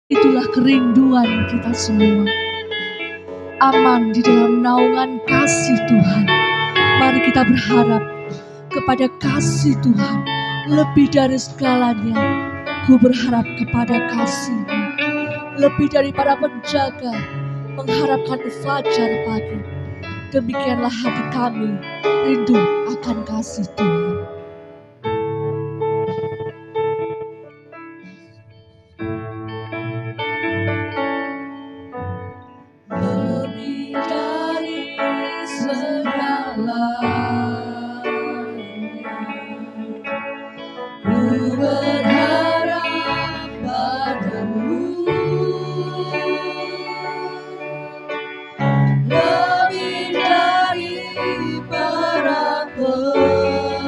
Itulah kerinduan kita semua. Aman di dalam naungan kasih Tuhan. Mari kita berharap kepada kasih Tuhan. Lebih dari segalanya, ku berharap kepada kasih-Mu. Lebih daripada penjaga mengharapkan fajar pagi. Demikianlah hati kami rindu akan kasih Tuhan. Lebih dari segalanya, ku berharap padamu. Lebih dari para penjaga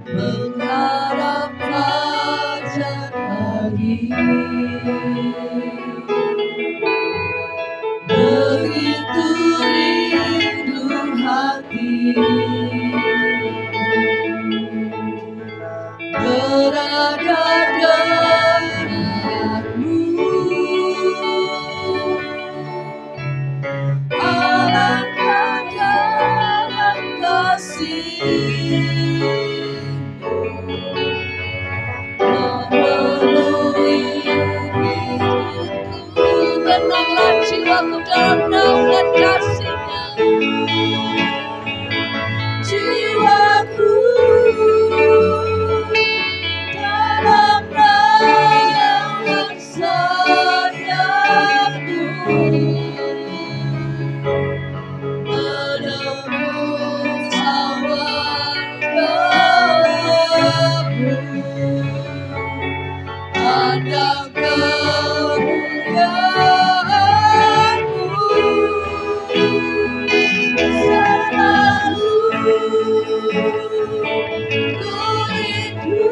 mengharap fajar pagi. Begitu rindu hati berada dekatmu. Alangkah dalam kasih-Mu memenuhi hidupku. Tenanglah jiwaku dalam naungan kasih-Nya. Jiwaku dalam naungan sayap-Mu, menembus awan gelap-Mu. Pandang kemuliaan-Mu selalu ku rindu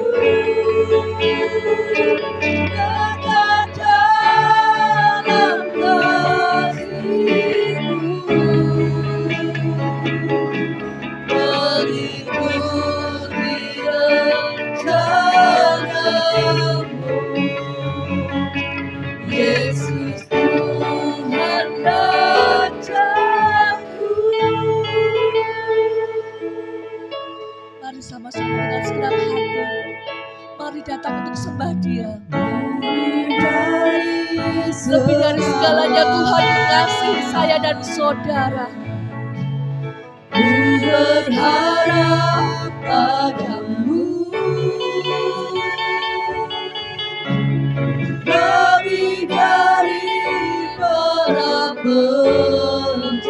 dekat dalam kasih-Mu, mengikuti rencana-Mu. Yesus Tuhan datangku. Mari sama-sama dengan segenap hati, mari datang untuk sembah Dia. Lebih dari segalanya Tuhan mengasihi saya dan saudara. Ku berharap padamu. Lebih dari para penjaga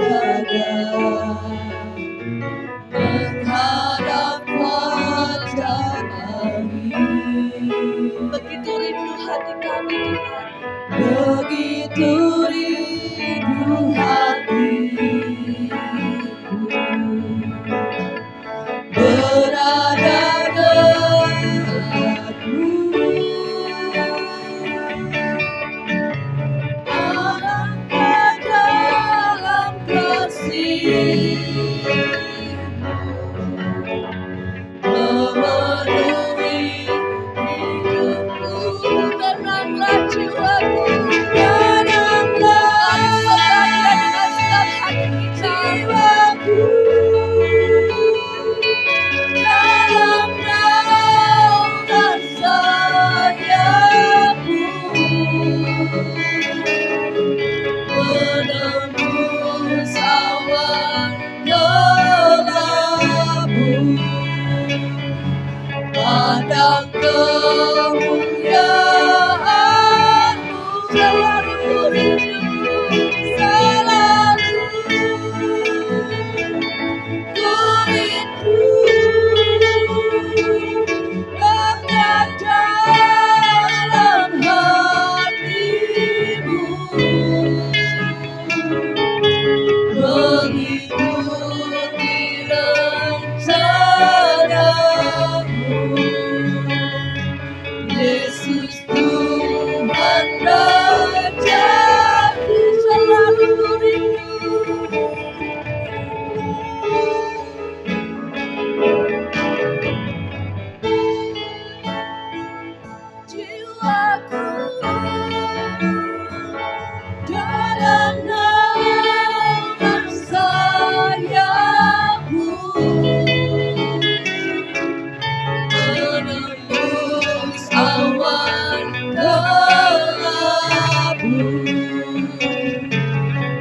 menghadap fajar pagi. Begitu rindu hati kami Tuhan. Begitu rindu hatiku berada dekatmu. Alangkah dalam kasih-Mu memenuhi hidupku. Tenanglah jiwaku, tenanglah. Mari sembah Dia dengan senang jiwaku dalam naungan sayapmu, menembus awan gelapmu,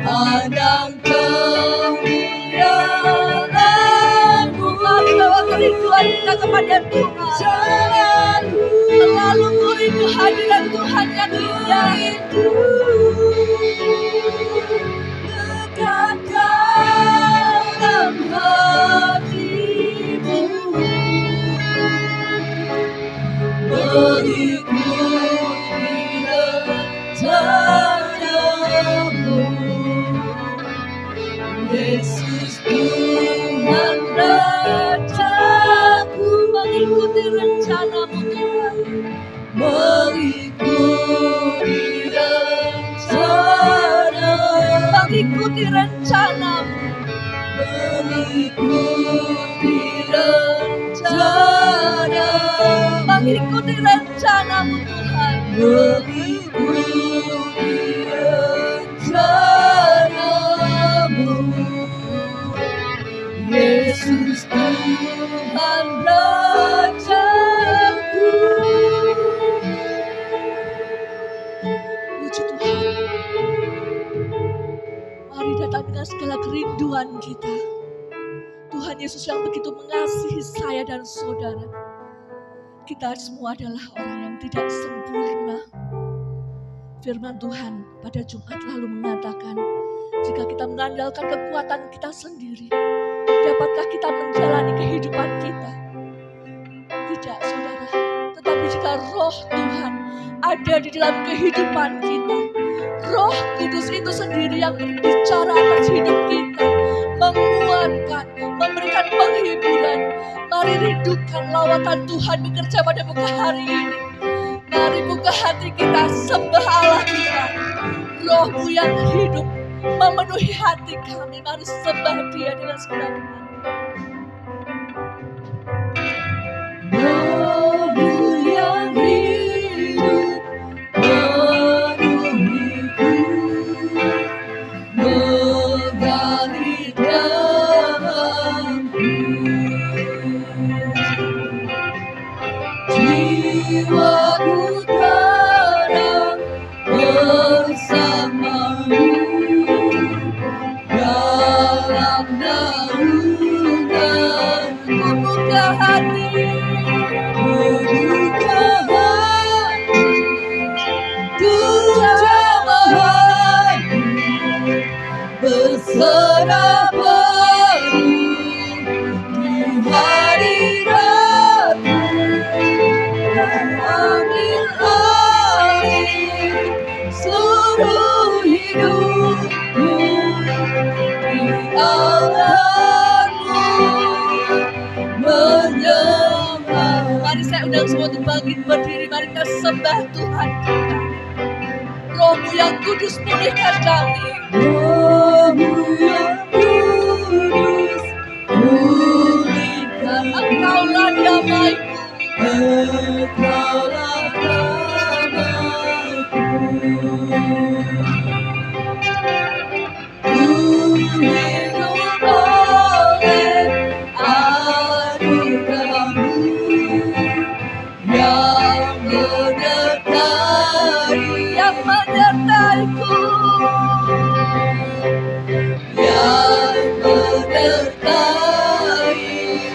pandang kemuliaan-Mu. Mari bawa kerinduan kita kepada Tuhan. Selalu merindu hadirat Tuhan yang indah. Dekat dalam hatimu, mengikuti rencana-Mu. Yesus Tuhan Rajaku, mengikuti rencana-Mu Tuhan, mengikuti rencana, mengikuti rencana-Mu, mengikuti rencana, mengikuti rencana-Mu Tuhan, mengikuti rencana-Mu. Yesus Tuhan Rajaku. Puji Tuhan. Mari datang dengan segala kerinduan kita. Tuhan Yesus yang begitu mengasihi saya dan saudara. Kita semua adalah orang yang tidak sempurna. Firman Tuhan pada Jumat lalu mengatakan, jika kita mengandalkan kekuatan kita sendiri, dapatkah kita menjalani kehidupan kita? Tidak, saudara. Tetapi jika Roh Tuhan ada di dalam kehidupan kita, Roh Kudus itu sendiri yang berbicara atas hidup kita, menguatkan, memberikan penghiburan. Mari rindukan lawatan Tuhan bekerja pada muka hari ini. Mari buka hati kita, sembah Allah kita. Roh-Mu yang hidup memenuhi hati kami. Mari sembah Dia dengan segenap hati. Roh-Mu yang hidup memenuhiku, menggali dalamku. Jiwaku tenang bersama-Mu dalam naungan. Membuka hati, membuka hati, terjemahan berserah penuh di hadirat-Mu. Ambil alih seluruh hidupku di tangan-Mu, menyembah. Mari saya undang semua untuk bangkit berdiri. Mari kita sembah Tuhan kita. Roh-Mu yang kudus pulihkan kami. Roh-Mu yang kudus pulihkan. Engkaulah damai-Ku. Engkaulah damai-Ku. Ku hidup oleh anugerah-Mu yang menyertai-Ku, yang menyertai.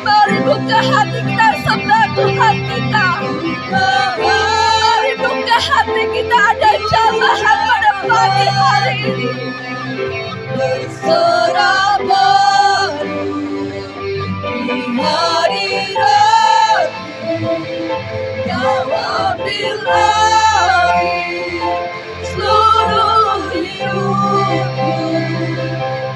Mari buka hati kita, sembah Tuhan kita. Mari buka hati kita, ada jamahan pada pagi hari ini. Berserah penuh di hadirat-Mu, Kau ambil alih seluruh hidupku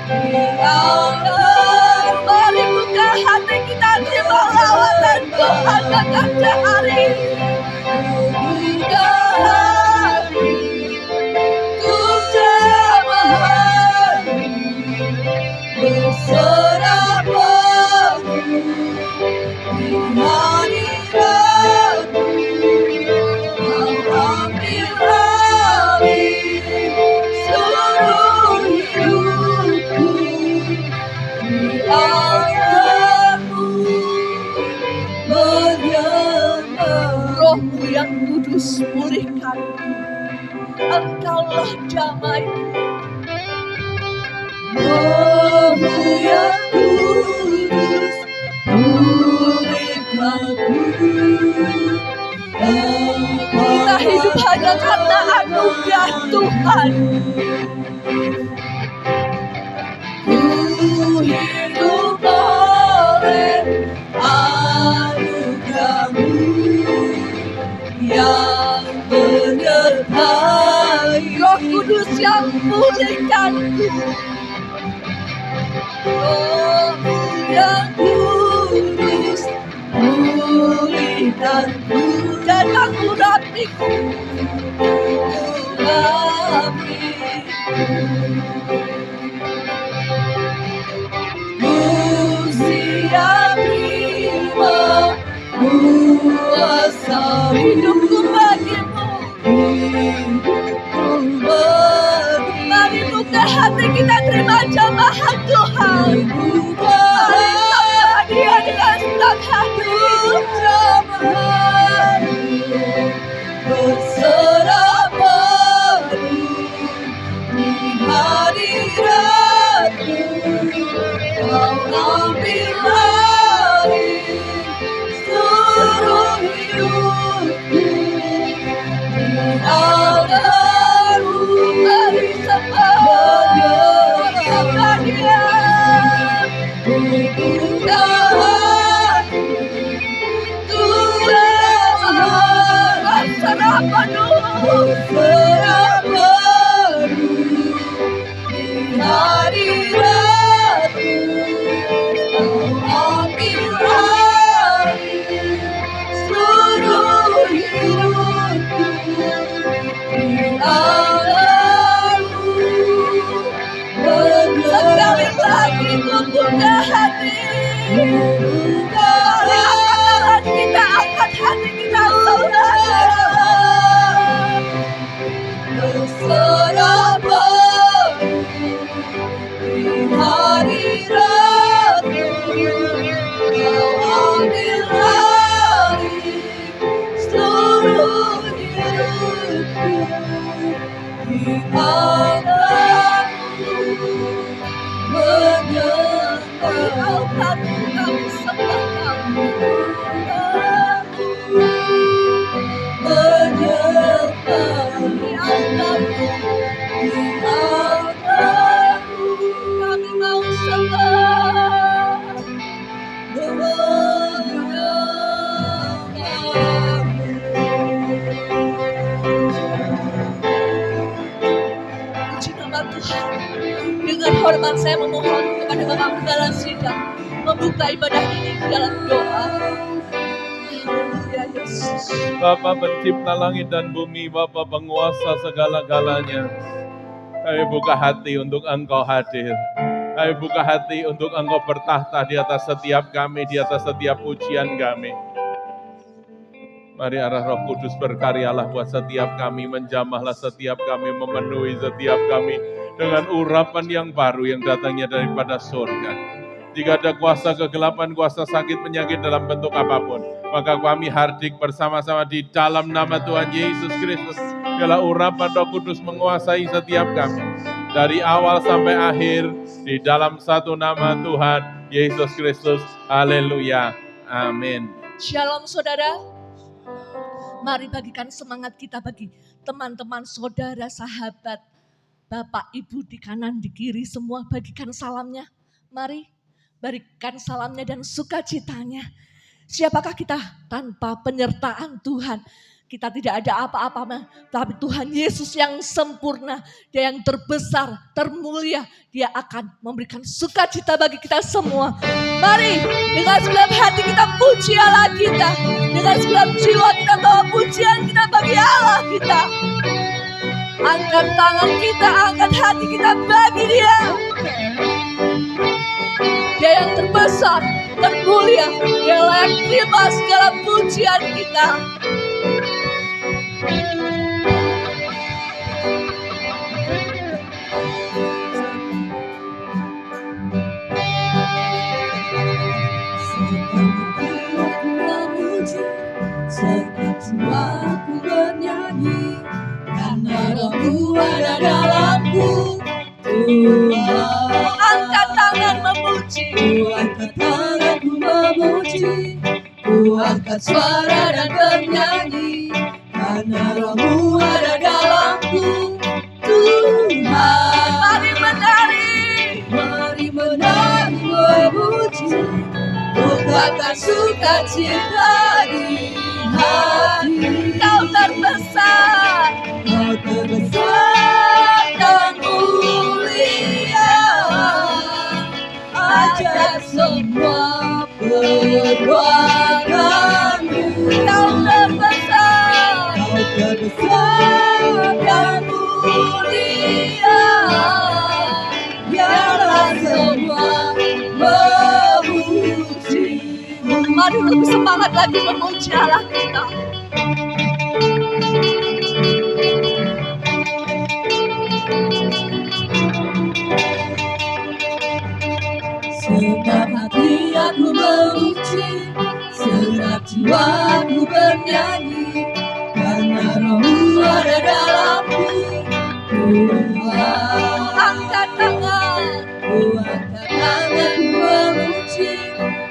di tangan. Mari buka hati kita, terima lawatan Tuhan bekerja hari ini. Buka hati, terjemahan berserah penuh di hadirat-Mu. Kau Kudus pulihkanku. Engkaulah damaiku. Rohmu yang kudus pulihkanku. Kita hidup hanya karena anugerah Tuhan. Ku hidup oleh anugerah-Mu yang menyertai. Roh Kudus yang pulihkanku. Rohmu yang kudus pulihkanku. Datang urapiku. Hidupku bagimu. Mari buka hati kita terima jamahan Tuhan. Mari sembah Dia dengan senang hati. Berserah padu di hadirat-Mu, Kau ambil alih seluruh hidupku. Dialah-Mu, Mari sembah Dia. buka hati Tuhan, Serah penuh. berserah padu di hadirat-Mu, Kau ambil alih seluruh hidupku. Dialah-Mu Sekali lagi ku buka hati. buka Mari angkat hati kita sembah Dia. berserah padu di hadirat-Mu, Kau ambil alih seluruh hidupku. Dialah-Mu menyembah, Kami sembah Kau. Kami mau sembah. Puji nama Tuhan. Dengan hormat saya memohon kepada Bapak Gembala Sidang membuka ibadah ini dalam doa. Haleluya Yesus. Bapa pencipta langit dan bumi, Bapa penguasa segala-galanya. Kami buka hati untuk Engkau hadir. Kami buka hati untuk Engkau bertahta di atas setiap kami, di atas setiap pujian kami. Mari arah Roh Kudus berkaryalah buat setiap kami, menjamahlah setiap kami, memenuhi setiap kami dengan urapan yang baru yang datangnya daripada surga. Jika ada kuasa kegelapan, kuasa sakit, penyakit dalam bentuk apapun, maka kami hardik bersama-sama di dalam nama Tuhan Yesus Kristus. Biarlah urapan Roh Kudus menguasai setiap kami. Dari awal sampai akhir, di dalam satu nama Tuhan Yesus Kristus. Haleluya. Amin. Shalom saudara. Mari bagikan semangat kita bagi teman-teman, saudara, sahabat, Bapak, Ibu di kanan, di kiri, semua bagikan salamnya. Mari berikan salamnya dan sukacitanya. Siapakah kita tanpa penyertaan Tuhan? Kita tidak ada apa-apa, tapi Tuhan Yesus yang sempurna, Dia yang terbesar, termulia, Dia akan memberikan sukacita bagi kita semua. Mari dengan segenap hati kita puji Allah kita, dengan segenap jiwa kita bawa pujian kita bagi Allah kita. Angkat tangan kita, angkat hati kita bagi Dia. Dia yang terbesar, termulia, Dia layak terima segala pujian kita. Sekarang aku memuji, sekarang aku bernyanyi, karena Roh-Mu ada dalamku. Tuhan, Angkat tangan memuji. ku angkat tanganku memuji, ku angkat suara dan bernyanyi, karena Roh-Mu ada dalamku. Tuhan, Mari menari. mari menari memuji, bukakan sukacita di hati. Kau terbesar. Kau terbesar dan mulia, ajar semua perbuatanmu. Kau terbesar. Kau terbesar dan mulia, biarlah semua memujimu. Mari lebih semangat lagi memuji Allah kita. Segenap hati aku memuji, segenap jiwaku bernyanyi, karena Roh-Mu ada dalamku. Tuhan, Angkat tangan. ku angkat tanganku memuji,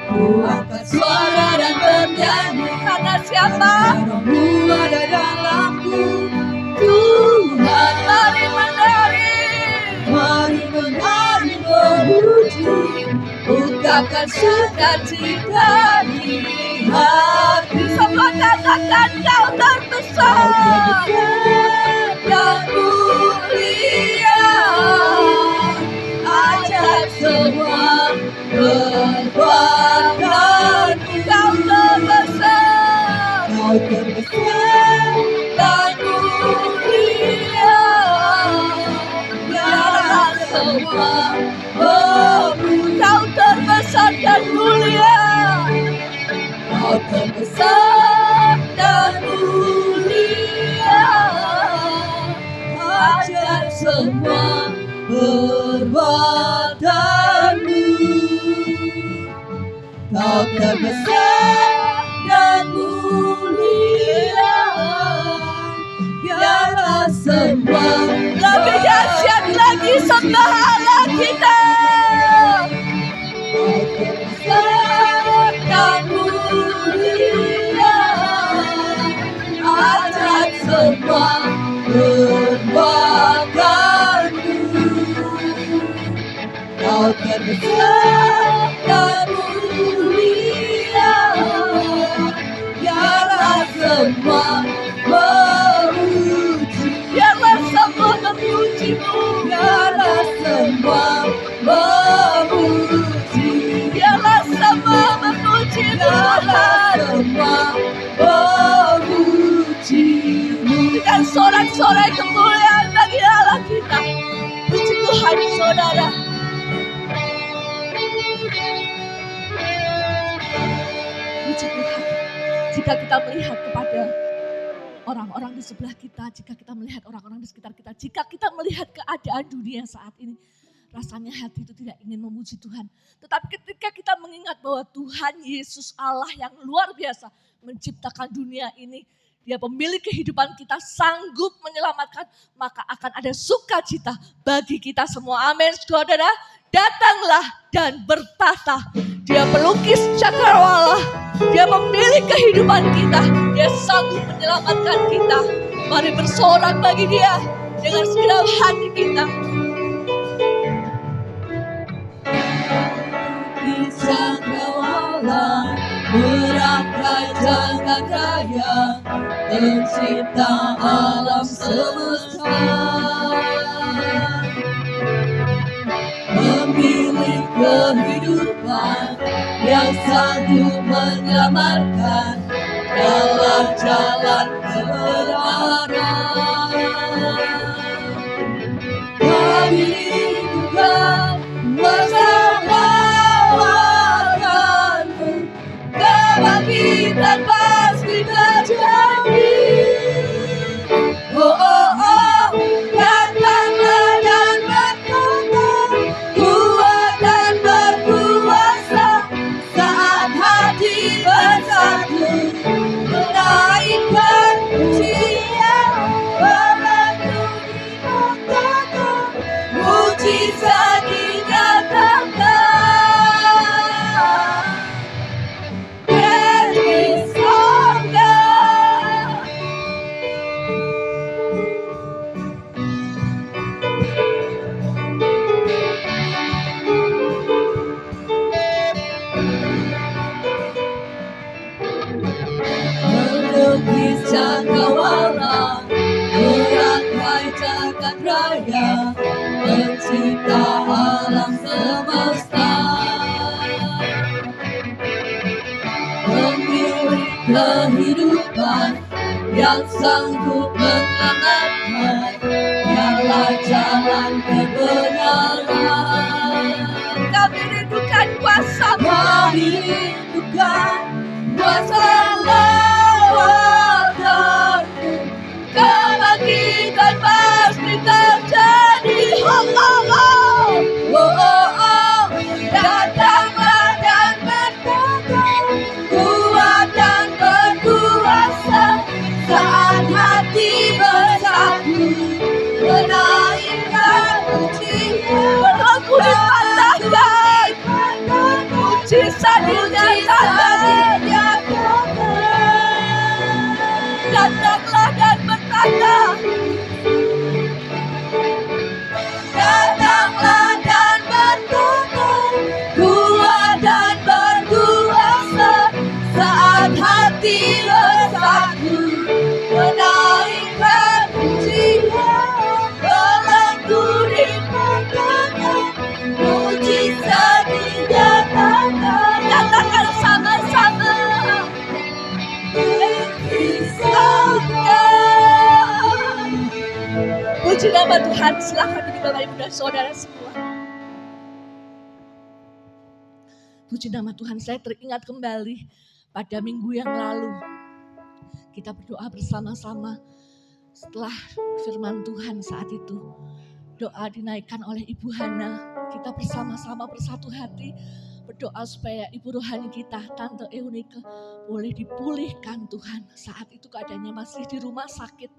ku angkat suara dan bernyanyi, Karena siapa? karena Roh-Mu ada dalamku. Tuhan, Mari menari. mari menari memuji, bukakan sukacita di hati. Semua katakan kau terbesar. Dan mulia, ajar semua perbuatanmu. Kau terbesar. Kau terbesar dan mulia, biarlah semua memuji. Kau terbesar dan mulia. Kau terbesar dan mulia, ajar semua perbuatanmu. Kau terbesar dan mulia, biarlah semua Lebih dahsyat lagi sembah Allah kita. Kau terbesar dan mulia, ajar semua perbuatanmu. Kau terbesar dan mulia, biarlah semua memuji. Biarlah semua memujimu. Biarlah semua memuji. Biarlah semua memujimu. Biarlah semua memujimu. Dengan sorak-sorai kemuliaan bagi Allah kita. Puji Tuhan saudara. Puji Tuhan. Jika kita melihat kepada orang-orang di sebelah kita, jika kita melihat orang-orang di sekitar kita, jika kita melihat keadaan dunia saat ini, rasanya hati itu tidak ingin memuji Tuhan. Tetapi ketika kita mengingat bahwa Tuhan Yesus Allah yang luar biasa menciptakan dunia ini, Dia pemilik kehidupan kita, sanggup menyelamatkan, maka akan ada sukacita bagi kita semua. Amin, saudara. Datanglah dan bertata. Dia pelukis cakrawala. Dia pemilik kehidupan kita. Dia sanggup menyelamatkan kita. Mari bersorak bagi Dia dengan segenap hati kita. Cakrawala merangkai jagat raya, pencipta alam semesta, pemilik kehidupan yang sanggup menyelamatkan dalam jalan kebenaran. Kami bukan bersamakanmu, kebangkitan pasti terjadi. Oh, oh, oh, datanglah dan bertata, kuat dan berkuasa, saat hati bersatu, menaikkan sanggup menyelamatkan, dialah jalan kebenaran. Kami rindukan kuasa-Mu. Kami rindukan kuasa lawan-Mu. Kebangkitan pasti terjadi. Datanglah dan berkata, kuat dan berkuasa, saat hati bersatu, menaikkan pujian. Belenggu dipatahkan, mujizat dinyatakan. Datanglah dan berkata, Datanglah dan berkata, kuat dan berkuasa, saat hati bersatu, menaikkan pujian. Belenggu dipatahkan, mujizat dinyatakan. katakan sama-sama. Puji nama Tuhan. Silakan duduk Bapak Ibu dan Saudara semua. Puji nama Tuhan. Saya teringat kembali pada minggu yang lalu kita berdoa bersama-sama setelah firman Tuhan saat itu. Doa dinaikkan oleh Ibu Hana. Kita bersama-sama bersatu hati berdoa supaya ibu rohani kita, Tante Eunike, boleh dipulihkan Tuhan. Saat itu keadaannya masih di rumah sakit.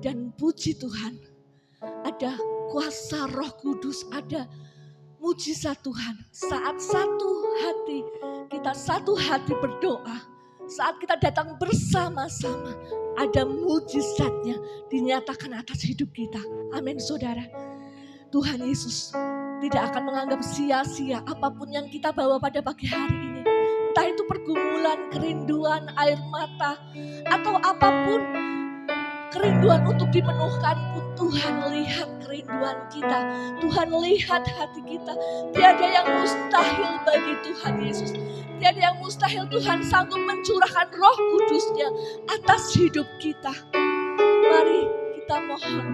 Dan puji Tuhan, ada kuasa Roh Kudus, ada mujizat Tuhan. Saat kita satu hati berdoa, saat kita datang bersama-sama, ada mujizatnya dinyatakan atas hidup kita. Amin saudara. Tuhan Yesus tidak akan menganggap sia-sia apapun yang kita bawa pada pagi hari ini. Entah itu pergumulan, kerinduan, air mata, atau apapun kerinduan untuk dipenuhkan pun Tuhan lihat kerinduan kita. Tuhan lihat hati kita. Tiada yang mustahil bagi Tuhan Yesus. Tiada yang mustahil. Tuhan sanggup mencurahkan Roh Kudus-Nya atas hidup kita. Mari kita mohon,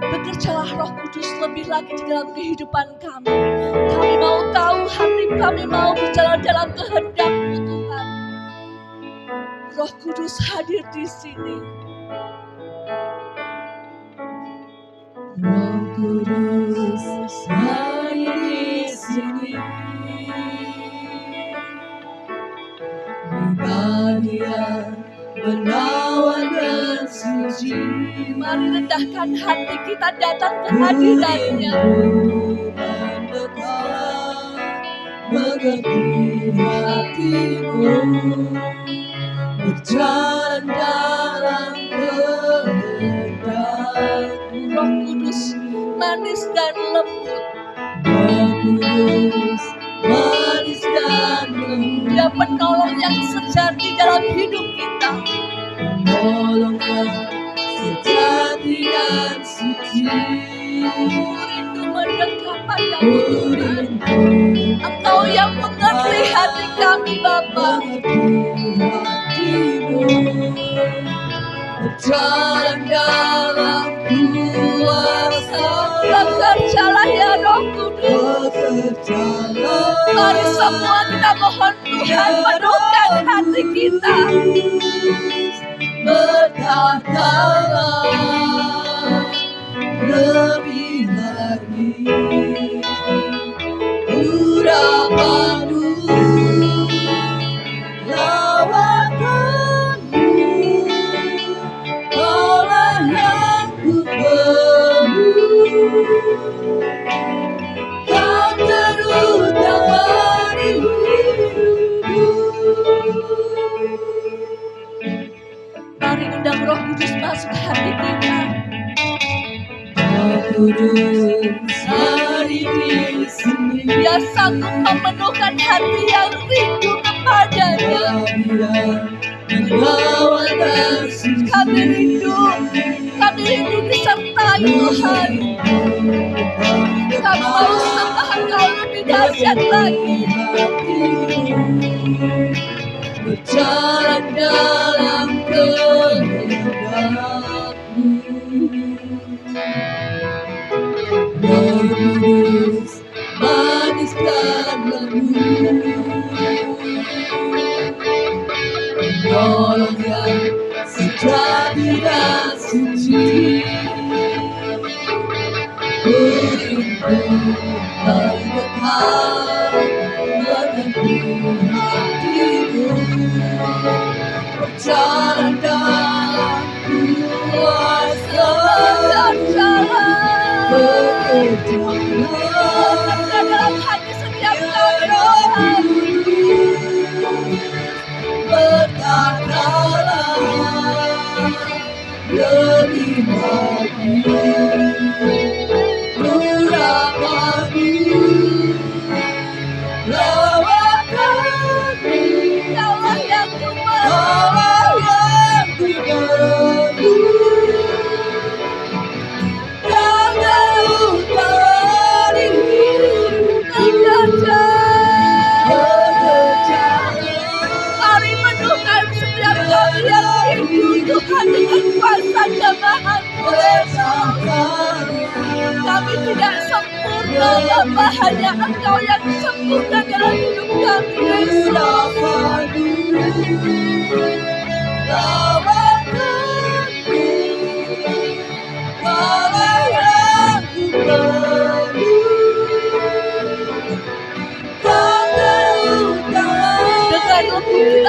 bekerjalah Roh Kudus lebih lagi di dalam kehidupan kami. Kami mau tahu hati kami, mau berjalan dalam kehendak-Mu Tuhan. Roh Kudus hadir di sini. Roh Kudus hadir di sini, bagian menawan dan suci. Mari rendahkan hati kita datang ke hadirat-Nya. Mengerti hatimu, berjalan dalam kehendak-Mu. Roh Kudus manis dan lembut. Roh Kudus manis dan lembut, Dia penolong yang sejati dalam hidup kita. penolong yang sejati dan suci. Rindu mendekat padamu Tuhan. Rindu Engkau yang mengerti hati kami Bapa. mengerti hatimu, berjalan dalam kuasa. Bekerjalah ya Roh Kudus. Bekerjalah. Mari semua kita mohon Tuhan penuhkan hati kita. Berkatalah lebih lagi, urapanmu, lawatanmu, kaulah yang ku perlu. Kau terutama di hidupku. Mari undang Roh Kudus masuk hati kita. Roh Kudus hadir di sini, Dia sanggup memenuhkan hati yang rindu kepadanya. menawan dan suci. Kami rindu disertai Tuhan. Kami mau sembah Engkau lebih dahsyat lagi. Berjalan dalam Roh Kudus, manis dan lembut, menolong yang sejati dan suci. Beriku paling dekat menyentuh hatimu, berjalan dalam kuasa, Bekerja dalam hati setiap kami, berkatalah lebih baik urapanmu, lawakanmu, Kaulah yang Allah yang ku perlu. Mari penuhkan setiap kami yang rindu Tuhan dengan kuasa jamahan-Mu. Kami tidak sempurna Bapa, hanya Engkau yang sempurna dalam hidup kami Yesus.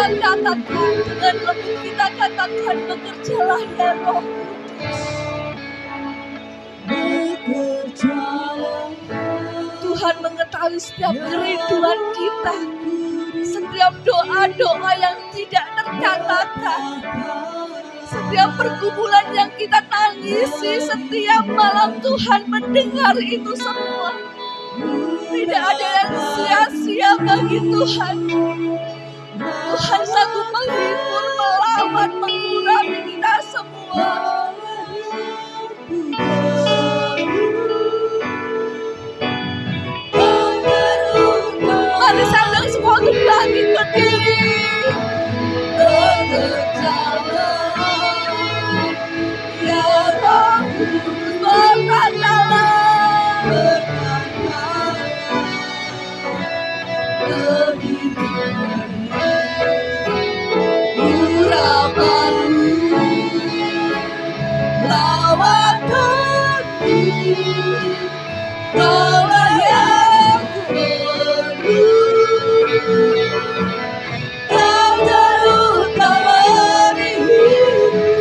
Dengan lembut kita katakan, bekerjalah ya Roh Kudus. Tuhan mengetahui setiap kerinduan kita, setiap doa-doa yang tidak terkatakan, setiap pergumulan yang kita tangisi setiap malam. Tuhan mendengar itu semua. Tidak ada yang sia-sia bagi Tuhan. Tuhan sanggup menghibur, melawan, mengurapi kita semua. Mari sandang semua untuk bangkit berdiri. Ya Roh Kudus, berkatalah.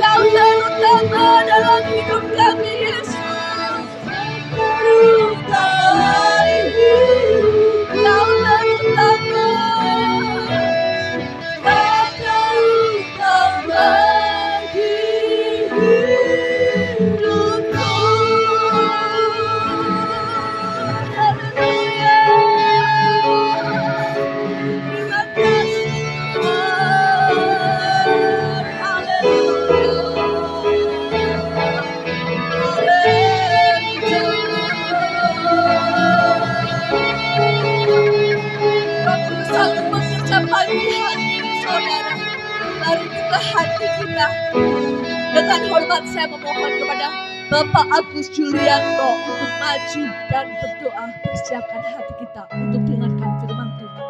Kau terutama dalam hidup kami Yesus. Kau terutama. Hati kita. Dengan hormat saya memohon kepada Bapak Agus Julianto untuk maju dan berdoa. Persiapkan hati kita untuk dengarkan firman Tuhan.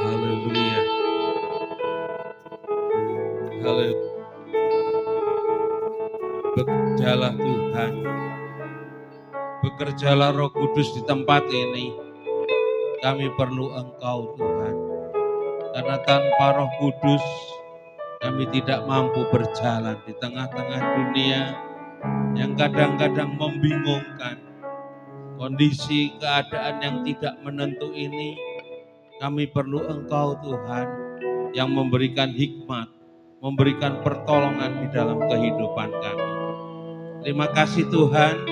Haleluya. Haleluya. Bekerjalah Tuhan. Bekerjalah Roh Kudus di tempat ini. Kami perlu Engkau Tuhan. Karena tanpa Roh Kudus kami tidak mampu berjalan di tengah-tengah dunia yang kadang-kadang membingungkan. Kondisi keadaan yang tidak menentu ini, kami perlu Engkau Tuhan yang memberikan hikmat, memberikan pertolongan di dalam kehidupan kami. Terima kasih Tuhan,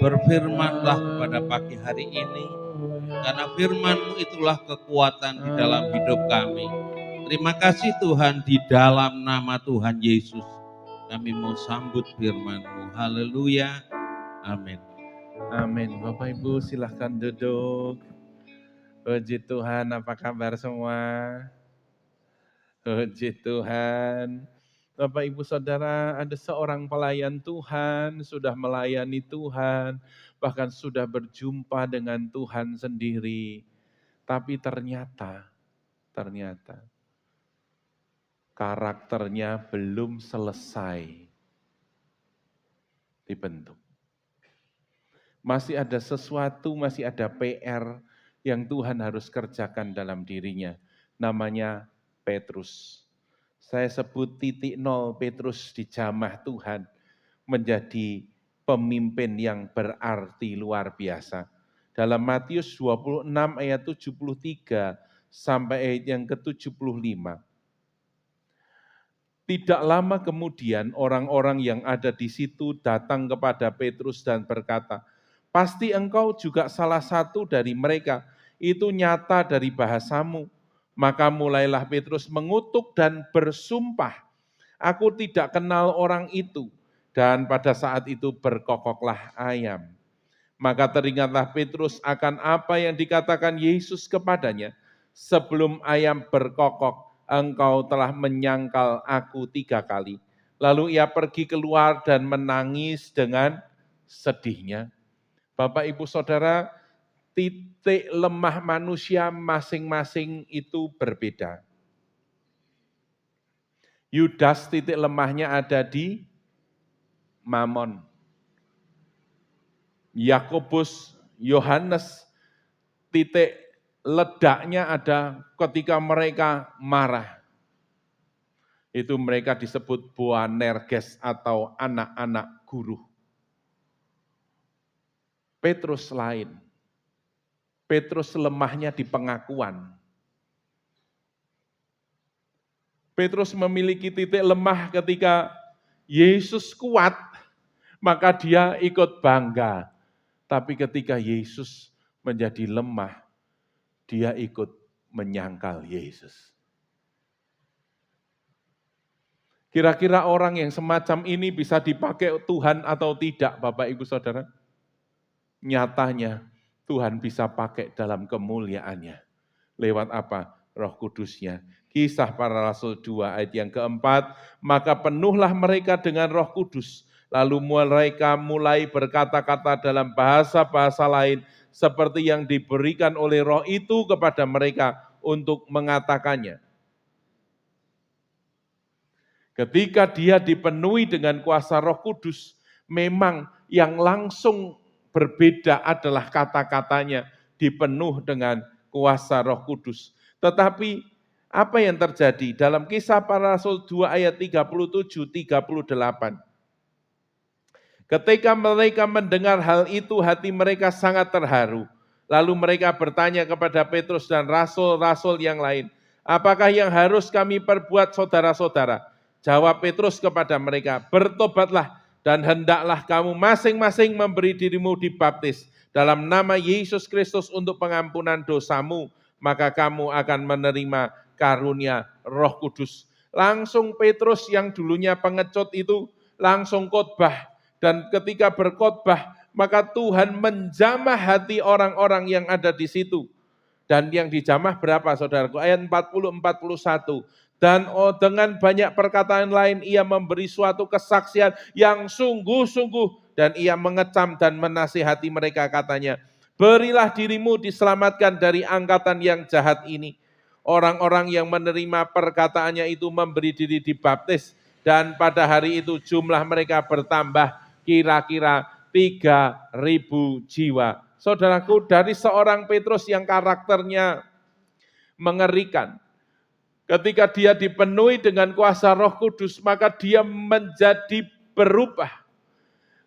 berfirmanlah kepada pagi hari ini. Karena firman-Mu itulah kekuatan di dalam hidup kami. Terima kasih Tuhan, di dalam nama Tuhan Yesus kami mau sambut firman-Mu. Haleluya. Amin. Amin. Bapak Ibu silahkan duduk. Puji Tuhan, apa kabar semua? Puji Tuhan. Bapak Ibu Saudara, ada seorang pelayan Tuhan, sudah melayani Tuhan, bahkan sudah berjumpa dengan Tuhan sendiri. Tapi ternyata karakternya belum selesai dibentuk. Masih ada sesuatu, masih ada PR yang Tuhan harus kerjakan dalam dirinya. Namanya Petrus. Saya sebut titik nol Petrus di jamah Tuhan menjadi pemimpin yang berarti luar biasa. Dalam Matius 26 ayat 73 sampai ayat yang ke-75. Tidak lama kemudian orang-orang yang ada di situ datang kepada Petrus dan berkata, "Pasti engkau juga salah satu dari mereka, itu nyata dari bahasamu." Maka mulailah Petrus mengutuk dan bersumpah, "Aku tidak kenal orang itu." Dan pada saat itu berkokoklah ayam. Maka teringatlah Petrus akan apa yang dikatakan Yesus kepadanya, "Sebelum ayam berkokok, engkau telah menyangkal aku 3 kali." Lalu ia pergi keluar dan menangis dengan sedihnya. Bapak Ibu Saudara, titik lemah manusia masing-masing itu berbeda. Yudas titik lemahnya ada di Mamon. Yakobus, Yohanes, titik ledaknya ada ketika mereka marah. Itu mereka disebut Boanerges atau anak-anak guru. Petrus lain. Petrus lemahnya di pengakuan. Petrus memiliki titik lemah ketika Yesus kuat, maka dia ikut bangga. Tapi ketika Yesus menjadi lemah, dia ikut menyangkal Yesus. Kira-kira orang yang semacam ini bisa dipakai Tuhan atau tidak, Bapak Ibu Saudara? Nyatanya Tuhan bisa pakai dalam kemuliaannya. Lewat apa? Roh Kudusnya. Kisah Para Rasul 2 ayat yang keempat, maka penuhlah mereka dengan Roh Kudus. Lalu mereka mulai berkata-kata dalam bahasa-bahasa lain seperti yang diberikan oleh Roh itu kepada mereka untuk mengatakannya. Ketika dia dipenuhi dengan kuasa Roh Kudus, memang yang langsung berbeda adalah kata-katanya dipenuh dengan kuasa Roh Kudus. Tetapi apa yang terjadi dalam Kisah Para Rasul 2 ayat 37-38? Ketika mereka mendengar hal itu, hati mereka sangat terharu. Lalu mereka bertanya kepada Petrus dan rasul-rasul yang lain, "Apakah yang harus kami perbuat, saudara-saudara?" Jawab Petrus kepada mereka, "Bertobatlah dan hendaklah kamu masing-masing memberi dirimu dibaptis dalam nama Yesus Kristus untuk pengampunan dosamu, maka kamu akan menerima karunia Roh Kudus." Langsung Petrus yang dulunya pengecut itu langsung khotbah. Dan ketika berkhotbah, maka Tuhan menjamah hati orang-orang yang ada di situ. Dan yang dijamah berapa saudaraku? Ayat 40-41. Dan dengan banyak perkataan lain ia memberi suatu kesaksian yang sungguh-sungguh. Dan ia mengecam dan menasihati mereka, katanya, "Berilah dirimu diselamatkan dari angkatan yang jahat ini." Orang-orang yang menerima perkataannya itu memberi diri dibaptis. Dan pada hari itu jumlah mereka bertambah kira-kira 3.000 jiwa. Saudaraku, dari seorang Petrus yang karakternya mengerikan, ketika dia dipenuhi dengan kuasa Roh Kudus, maka dia menjadi berubah.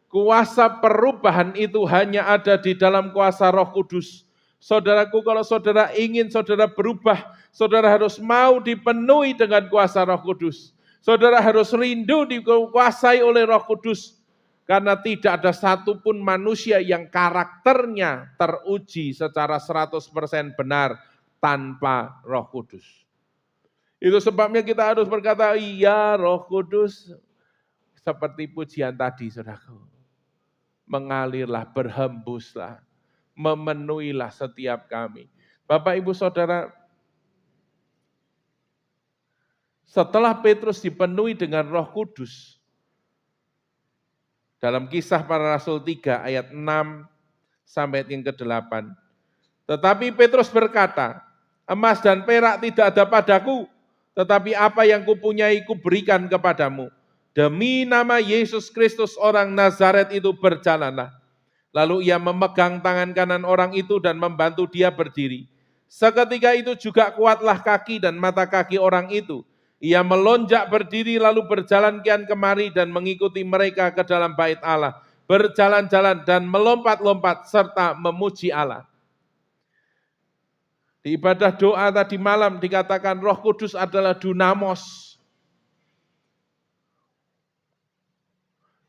Kuasa perubahan itu hanya ada di dalam kuasa Roh Kudus. Saudaraku, kalau saudara ingin saudara berubah, saudara harus mau dipenuhi dengan kuasa Roh Kudus. Saudara harus rindu dikuasai oleh Roh Kudus. Karena tidak ada satupun manusia yang karakternya teruji secara 100% benar tanpa Roh Kudus. Itu sebabnya kita harus berkata, "Iya Roh Kudus." Seperti pujian tadi, saudaraku. Mengalirlah, berhembuslah, memenuhilah setiap kami. Bapak, Ibu, Saudara, setelah Petrus dipenuhi dengan Roh Kudus, dalam Kisah Para Rasul 3 ayat 6 sampai yang ke-8. Tetapi Petrus berkata, emas dan perak tidak ada padaku, tetapi apa yang kupunyai kuberikan kepadamu. Demi nama Yesus Kristus orang Nazaret itu berjalanlah. Lalu ia memegang tangan kanan orang itu dan membantu dia berdiri. Seketika itu juga kuatlah kaki dan mata kaki orang itu. Ia melonjak berdiri lalu berjalan kian kemari dan mengikuti mereka ke dalam bait Allah. Berjalan-jalan dan melompat-lompat serta memuji Allah. Di ibadah doa tadi malam dikatakan Roh Kudus adalah dunamos.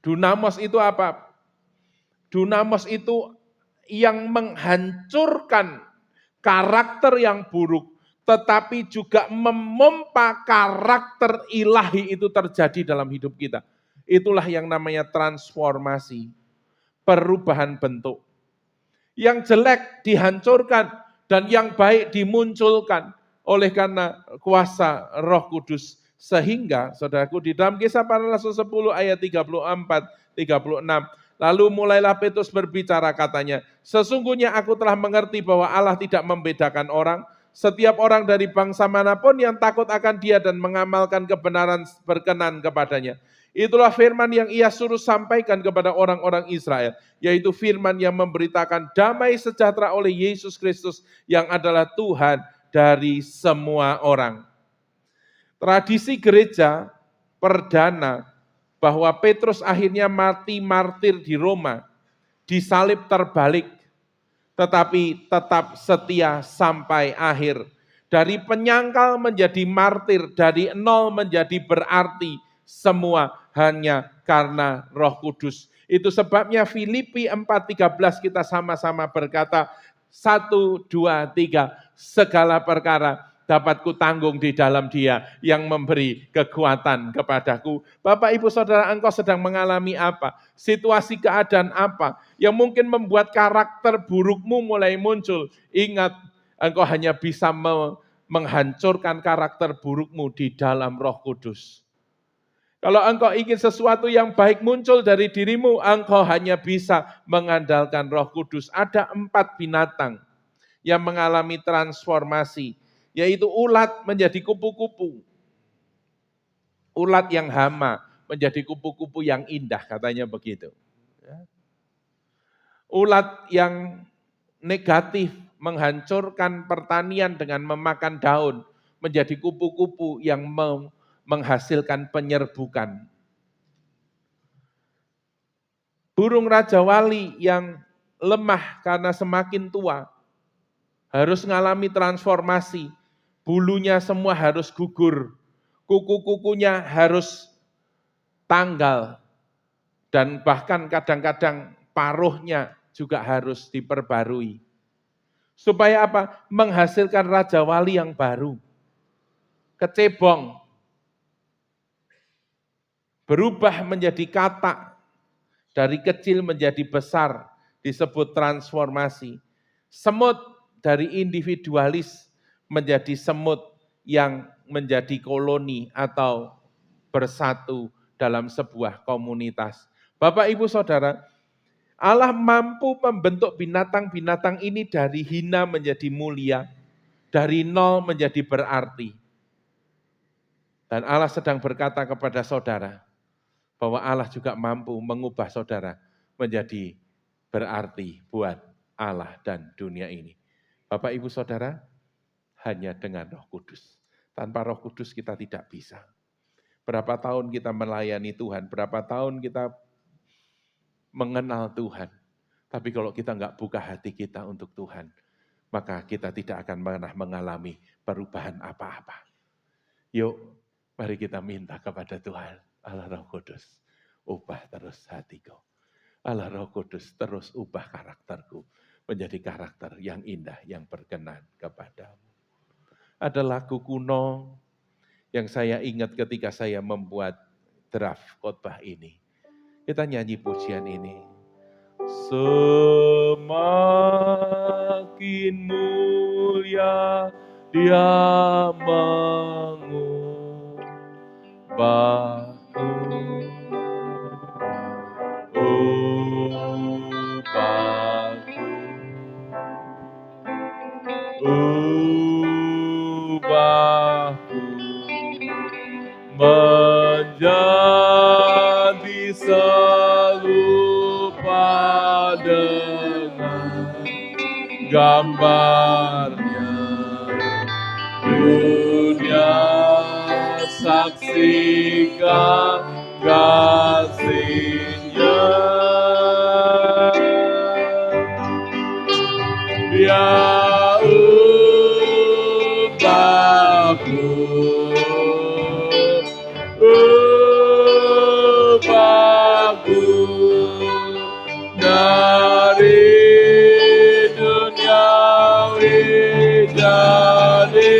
Dunamos itu apa? Dunamos itu yang menghancurkan karakter yang buruk, tetapi juga memompa karakter ilahi itu terjadi dalam hidup kita. Itulah yang namanya transformasi, perubahan bentuk. Yang jelek dihancurkan, dan yang baik dimunculkan oleh karena kuasa Roh Kudus. Sehingga, saudaraku, di dalam Kisah Para Rasul 10 ayat 34-36, lalu mulailah Petrus berbicara katanya, sesungguhnya aku telah mengerti bahwa Allah tidak membedakan orang, setiap orang dari bangsa manapun yang takut akan Dia dan mengamalkan kebenaran berkenan kepadanya. Itulah firman yang ia suruh sampaikan kepada orang-orang Israel, yaitu firman yang memberitakan damai sejahtera oleh Yesus Kristus yang adalah Tuhan dari semua orang. Tradisi gereja perdana bahwa Petrus akhirnya mati martir di Roma, disalib terbalik, tetapi tetap setia sampai akhir. Dari penyangkal menjadi martir, dari nol menjadi berarti, semua hanya karena Roh Kudus. Itu sebabnya Filipi 4:13 kita sama-sama berkata, 1, 2, 3, segala perkara dapat kutanggung di dalam Dia yang memberi kekuatan kepadaku. Bapak, Ibu, Saudara, engkau sedang mengalami apa? Situasi keadaan apa yang mungkin membuat karakter burukmu mulai muncul? Ingat, engkau hanya bisa menghancurkan karakter burukmu di dalam Roh Kudus. Kalau engkau ingin sesuatu yang baik muncul dari dirimu, engkau hanya bisa mengandalkan Roh Kudus. Ada 4 binatang yang mengalami transformasi, yaitu ulat menjadi kupu-kupu. Ulat yang hama menjadi kupu-kupu yang indah, katanya begitu. Ulat yang negatif menghancurkan pertanian dengan memakan daun, menjadi kupu-kupu yang menghasilkan penyerbukan. Burung Raja Wali yang lemah karena semakin tua, harus mengalami transformasi. Bulunya semua harus gugur, kuku-kukunya harus tanggal, dan bahkan kadang-kadang paruhnya juga harus diperbarui. Supaya apa? Menghasilkan Raja Wali yang baru. Kecebong berubah menjadi katak, dari kecil menjadi besar, disebut transformasi. Semut dari individualis menjadi semut yang menjadi koloni atau bersatu dalam sebuah komunitas. Bapak, Ibu, Saudara, Allah mampu membentuk binatang-binatang ini dari hina menjadi mulia, dari nol menjadi berarti. Dan Allah sedang berkata kepada saudara, bahwa Allah juga mampu mengubah saudara menjadi berarti buat Allah dan dunia ini. Bapak, Ibu, Saudara, hanya dengan Roh Kudus. Tanpa Roh Kudus kita tidak bisa. Berapa tahun kita melayani Tuhan, berapa tahun kita mengenal Tuhan. Tapi kalau kita nggak buka hati kita untuk Tuhan, maka kita tidak akan pernah mengalami perubahan apa-apa. Yuk, mari kita minta kepada Tuhan. Allah Roh Kudus, ubah terus hatiku. Allah Roh Kudus, terus ubah karakterku menjadi karakter yang indah, yang berkenan kepadamu. Ada lagu kuno yang saya ingat ketika saya membuat draft khotbah ini. Kita nyanyi pujian ini. Semakin mulia Dia mengubahku. Ubahku menjadi serupa dengan gambarnya. Dunia saksikan kasih-Nya. Dia ubahku dari duniawi jadi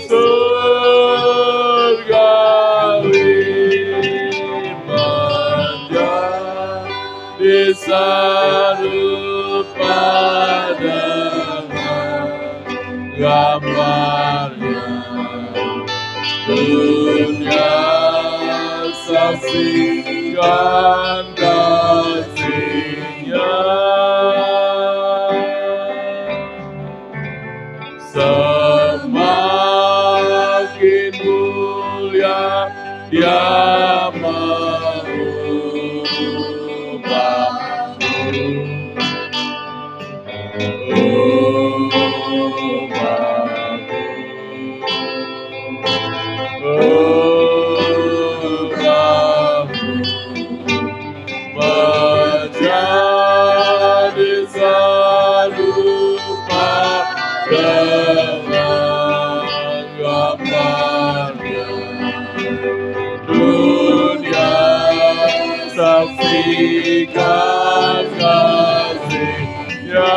surgawi, menjadi serupa dengan gambarnya. Dunia saksikan kasih-Nya. Semakin mulia Dia menjadi serupa dengan gambarnya. Dunia saksikan kasih-Nya.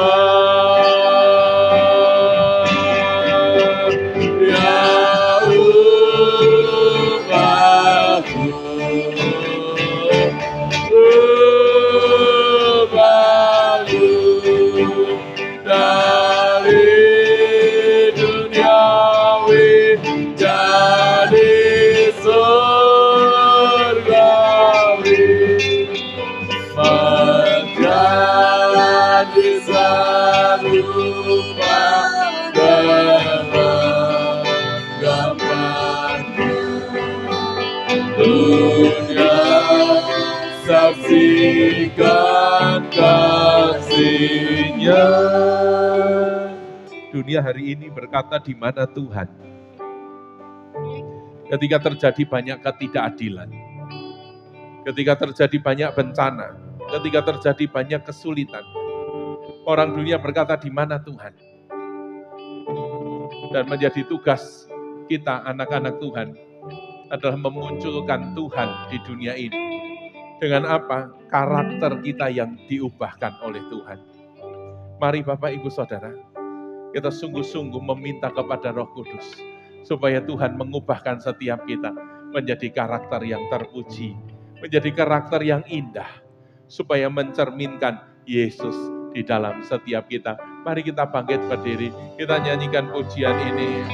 Saksikan kasih-Nya. Dunia hari ini berkata, di mana Tuhan? Ketika terjadi banyak ketidakadilan, ketika terjadi banyak bencana, ketika terjadi banyak kesulitan, orang dunia berkata, di mana Tuhan? Dan menjadi tugas kita, anak-anak Tuhan, adalah memunculkan Tuhan di dunia ini. Dengan apa? Karakter kita yang diubahkan oleh Tuhan. Mari Bapak Ibu Saudara, kita sungguh-sungguh meminta kepada Roh Kudus, supaya Tuhan mengubahkan setiap kita menjadi karakter yang terpuji, menjadi karakter yang indah, supaya mencerminkan Yesus di dalam setiap kita. Mari kita bangkit berdiri, kita nyanyikan pujian ini.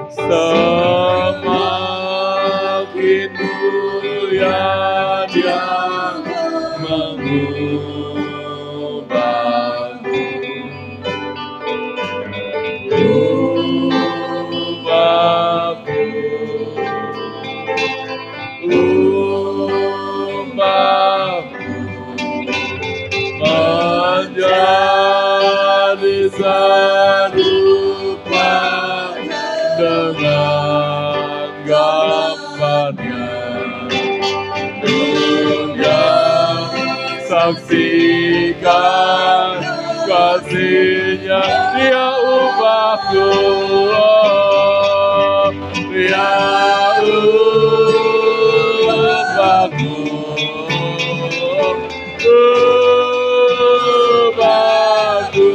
Semakin mulia Dia mengubahku. Menjadi serupa dengan gambarnya. Dunia saksikan kasih-Nya. Dia ubahku, Dia ubahku, ubahku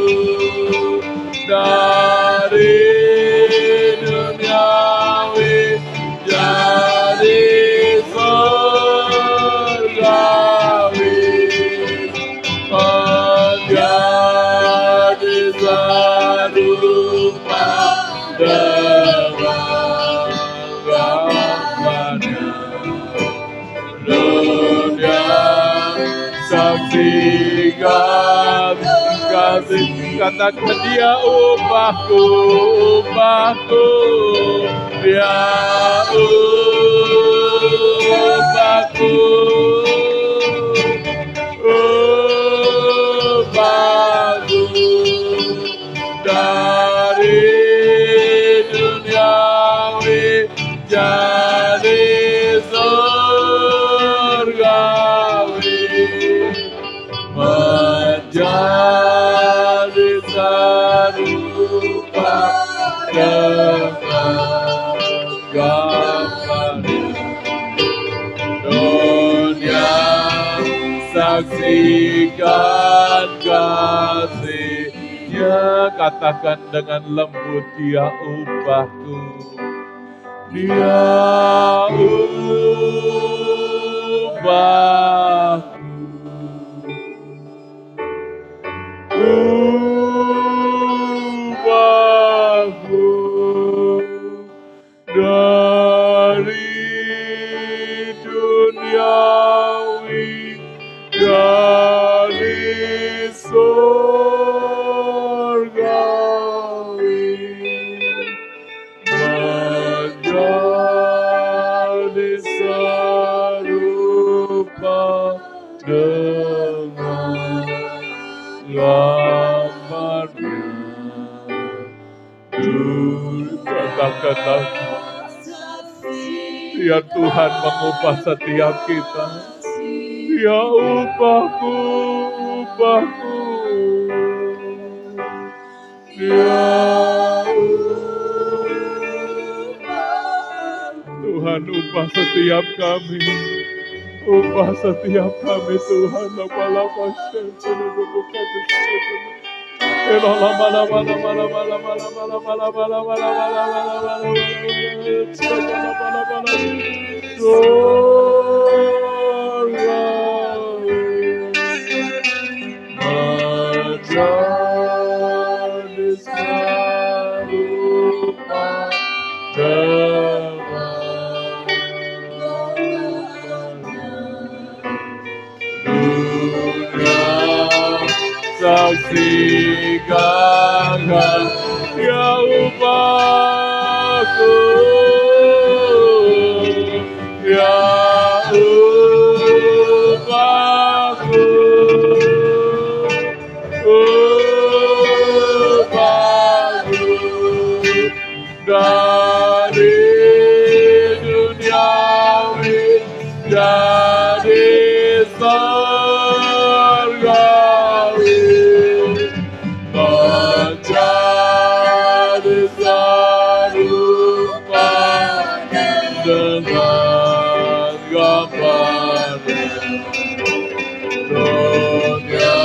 dari duniawi jadi surgawi, kasih. Katakan dia upahku, upahku. Dia upahku. Upahku dari duniawi jadi surgawi, menjadi serupa dengan gambarnya. Dunia saksikan kasihnya, katakan dengan lembut, dia upahku, dia upahku. Upahku dari duniawi, dari surgawi, menjadi serupa dengan gambarnya. Katakan dia Tuhan mengubah setiap kita. Dia upahku, upahku. Dia Tuhan upah setiap kami. Upah setiap kami Tuhan. Lama-lama saksikan ya upahku, ya upahku, upahku dari duniawi jadi surgawi, menjadi serupa dengan gambarnya. Dunia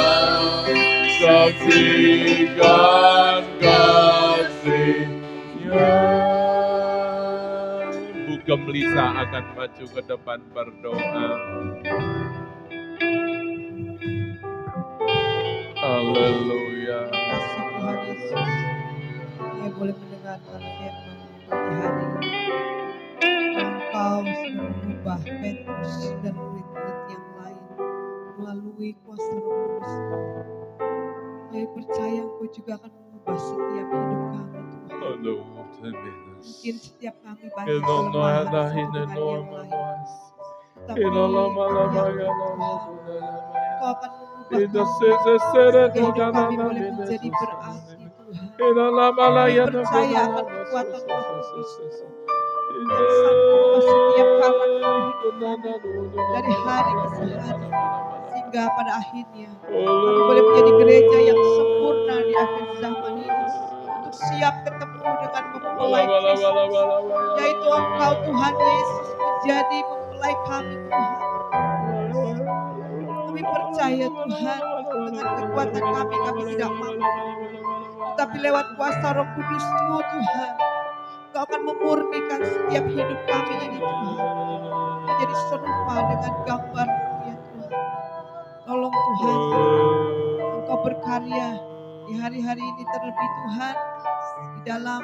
saksikan kasihnya. Bu Gemlisa akan maju ke depan berdoa. Haleluya. Tuhan Yesus, saya boleh mendengarkan firman pagi hari ini. Engkau sudah mengubah Petrus dan murid-murid yang lain melalui kuasa Roh Kudus. Saya percaya Engkau juga akan mengubah setiap hidup kami, Tuhan. Mungkin setiap kami banyak kelemahan satu dengan yang lain. Tapi Engkau akan mengubah kami sehingga hidup kami boleh menjadi berarti, Tuhan. Kami percaya akan kekuatan Roh Kudus yang sanggup mengubah setiap keadaan hidup kami dari hari ke hari, sehingga pada akhirnya kami boleh menjadi gereja yang sempurna di akhir zaman ini, untuk siap ketemu dengan mempelai Kristus, yaitu Engkau Tuhan Yesus menjadi mempelai kami, Tuhan. Kami percaya Tuhan, dengan kekuatan kami tidak mampu, tetapi lewat kuasa Roh Kudus-Mu Tuhan, Engkau akan memurnikan setiap hidup kami ini, Tuhan, menjadi serupa dengan gambar-Mu ya Tuhan. Tolong Tuhan, Engkau berkarya di hari-hari ini terlebih Tuhan, di dalam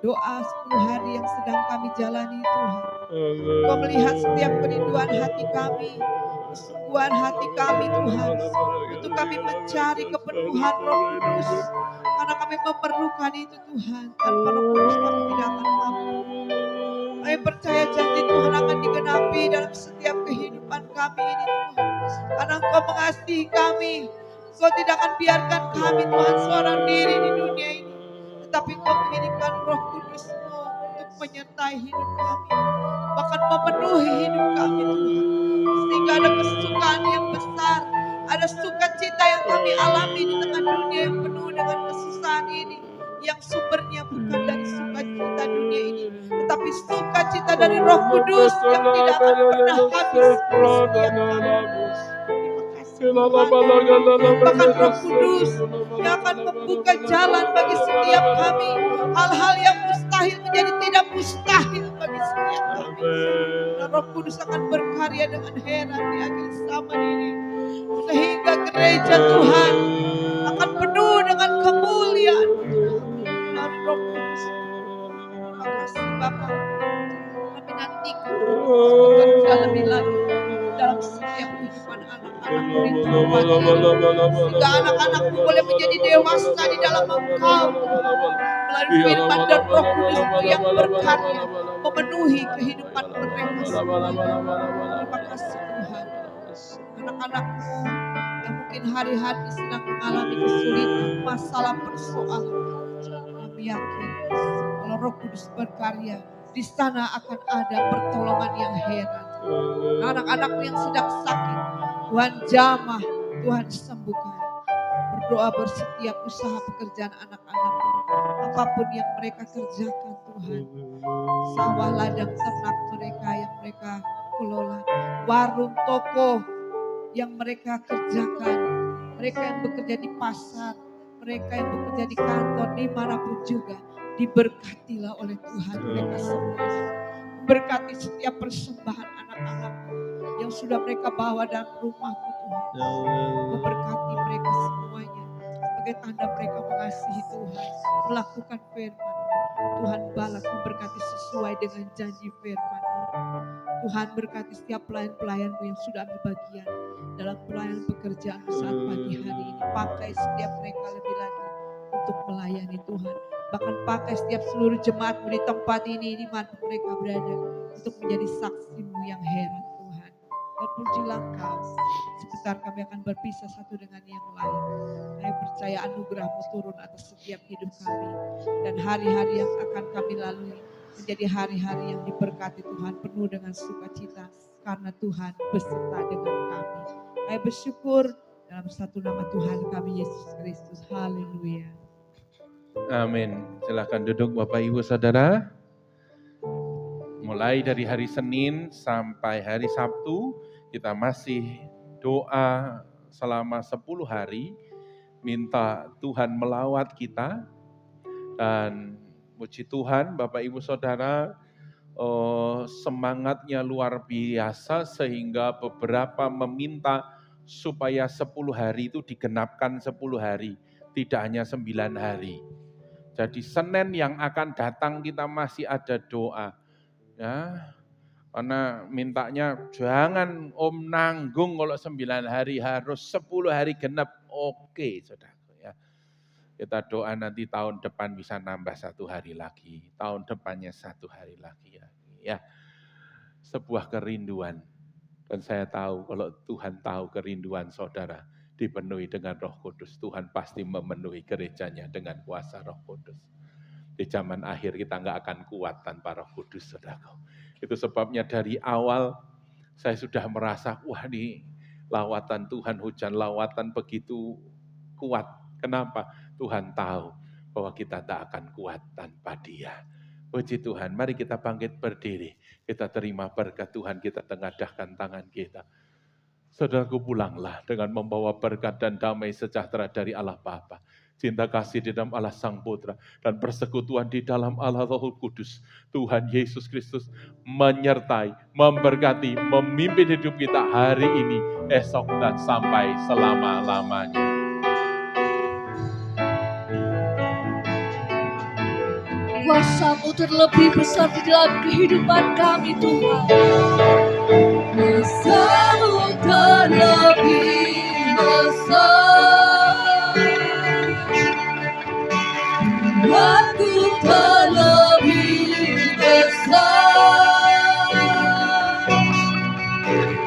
doa 10 hari yang sedang kami jalani Tuhan. Engkau melihat setiap kerinduan hati kami, kesungguhan hati kami Tuhan, untuk kami mencari kepenuhan Roh Kudus, karena kami memerlukan itu Tuhan. Tanpa Roh Kudus kami tidak akan mampu. Kami percaya janji Tuhan akan digenapi dalam setiap kehidupan kami ini Tuhan, karena Engkau mengasihi kami. Engkau tidak akan biarkan kami Tuhan seorang diri di dunia ini, tetapi Engkau mengirimkan Roh Kudus-Mu untuk menyertai hidup kami, bahkan memenuhi hidup kami Tuhan, sehingga ada kesukaan yang besar, ada sukacita yang kami alami di tengah dunia yang penuh dengan kesusahan ini, yang sumbernya bukan dari sukacita dunia ini, tetapi sukacita dari Roh Kudus yang tidak akan pernah habis setiap kami. Terima kasih Tuhan. Bahkan Roh Kudus yang akan membuka jalan bagi setiap kami, hal-hal yang mustahil menjadi tidak mustahil bagi setiap kami. Dan Roh Kudus akan berkarya dengan heran di akhir zaman ini, sehingga gereja Tuhan akan penuh dengan kemuliaan dari Roh Kudus. Terima kasih Bapa. Kami nantikan bekerja lebih lagi dalam setiap kehidupan anak-anak-Mu di tempat ini, sehingga anak-anak-Mu boleh menjadi dewasa di dalam Engkau melalui firman dan Roh Kudus-Mu yang berkarya memenuhi kehidupan mereka semuanya. Terima kasih Tuhan. Anak-anak-Mu yang mungkin hari-hari sedang mengalami kesulitan, masalah, persoalan, kami yakin kalau Roh Kudus berkarya, di sana akan ada pertolongan yang heran. Anak-anak-Mu yang sedang sakit, Tuhan jamah, Tuhan sembuhkan. Berdoa bersetiap usaha pekerjaan anak-anak-Mu, apapun yang mereka kerjakan Tuhan, sawah ladang ternak mereka yang mereka kelola, warung toko yang mereka kerjakan, mereka yang bekerja di pasar, mereka yang bekerja di kantor, dimanapun juga, diberkatilah oleh Tuhan mereka semua. Berkati setiap persembahan anak-anak yang sudah mereka bawa dalam rumah-Mu Tuhan. Memberkati mereka semuanya sebagai tanda mereka mengasihi Tuhan, melakukan firman. Tuhan balas memberkati sesuai dengan janji firman. Tuhan berkati setiap pelayan-pelayan-Mu yang sudah ambil bagian dalam pelayanan pekerjaan saat pagi hari ini. Pakai setiap mereka lebih lagi untuk melayani Tuhan. Bahkan pakai setiap seluruh jemaat-Mu di tempat ini, di mana mereka berada, untuk menjadi saksi-Mu yang heran Tuhan. Terpujilah Engkau. Sebentar kami akan berpisah satu dengan yang lain. Kami percaya anugerah-Mu turun atas setiap hidup kami. Dan hari-hari yang akan kami lalui menjadi hari-hari yang diberkati Tuhan, penuh dengan sukacita. Karena Tuhan beserta dengan kami. Kami bersyukur dalam satu nama Tuhan kami, Yesus Kristus. Haleluya. Amin. Silakan duduk Bapak Ibu Saudara. Mulai dari hari Senin sampai hari Sabtu, kita masih doa selama 10 hari. Minta Tuhan melawat kita. Dan puji Tuhan Bapak Ibu Saudara, semangatnya luar biasa sehingga beberapa meminta supaya 10 hari itu digenapkan 10 hari. Tidak hanya 9 hari. Jadi Senin yang akan datang kita masih ada doa. Ya, karena mintanya jangan Om nanggung kalau 9 hari, harus 10 hari genap. Oke, saudara. Ya. Kita doa nanti tahun depan bisa nambah 1 hari lagi. Tahun depannya 1 hari lagi. Ya. Sebuah kerinduan. Dan saya tahu kalau Tuhan tahu kerinduan saudara dipenuhi dengan Roh Kudus, Tuhan pasti memenuhi gerejanya dengan kuasa Roh Kudus. Di zaman akhir kita nggak akan kuat tanpa Roh Kudus, saudaraku. Itu sebabnya dari awal saya sudah merasa, wah ini lawatan Tuhan, hujan lawatan begitu kuat. Kenapa? Tuhan tahu bahwa kita tak akan kuat tanpa Dia. Puji Tuhan, mari kita bangkit berdiri. Kita terima berkat Tuhan, kita tengadahkan tangan kita. Saudaraku, pulanglah dengan membawa berkat dan damai sejahtera dari Allah Bapa, cinta kasih di dalam Allah Sang Putra, dan persekutuan di dalam Allah Roh Kudus. Tuhan Yesus Kristus menyertai, memberkati, memimpin hidup kita hari ini, esok, dan sampai selama-lamanya. Kuasa-Mu terlebih besar di dalam kehidupan kami Tuhan. Kuasamu terlebih besar, Tuhanku terlebih besar.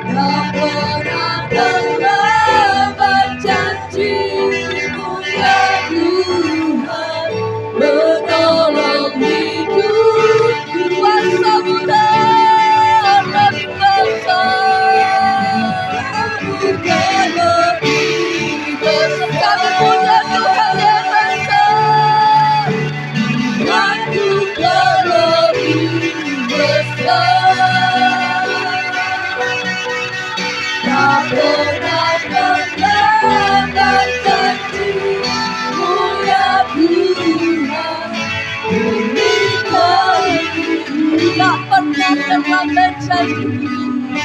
Tak pernah terlambat janji-Mu ya Tuhan, menolong hidupku. Kuasamu terlebih besar, terlebih besar. Kami punya Tuhan yang besar, Tuhanku terlebih besar. Tak pernah terlambat janji-Mu ya Tuhan, tak pernah terlambat janji-Mu.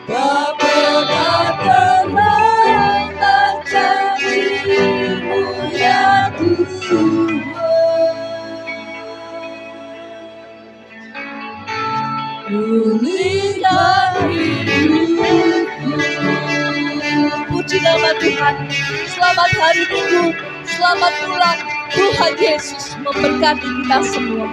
Tak pernah terlambat janji-Mu ya Tuhan. Pulihkan hidupku. Puji nama Tuhan. Selamat hari Minggu, selamat pulang. Tuhan Yesus memberkati kita semua.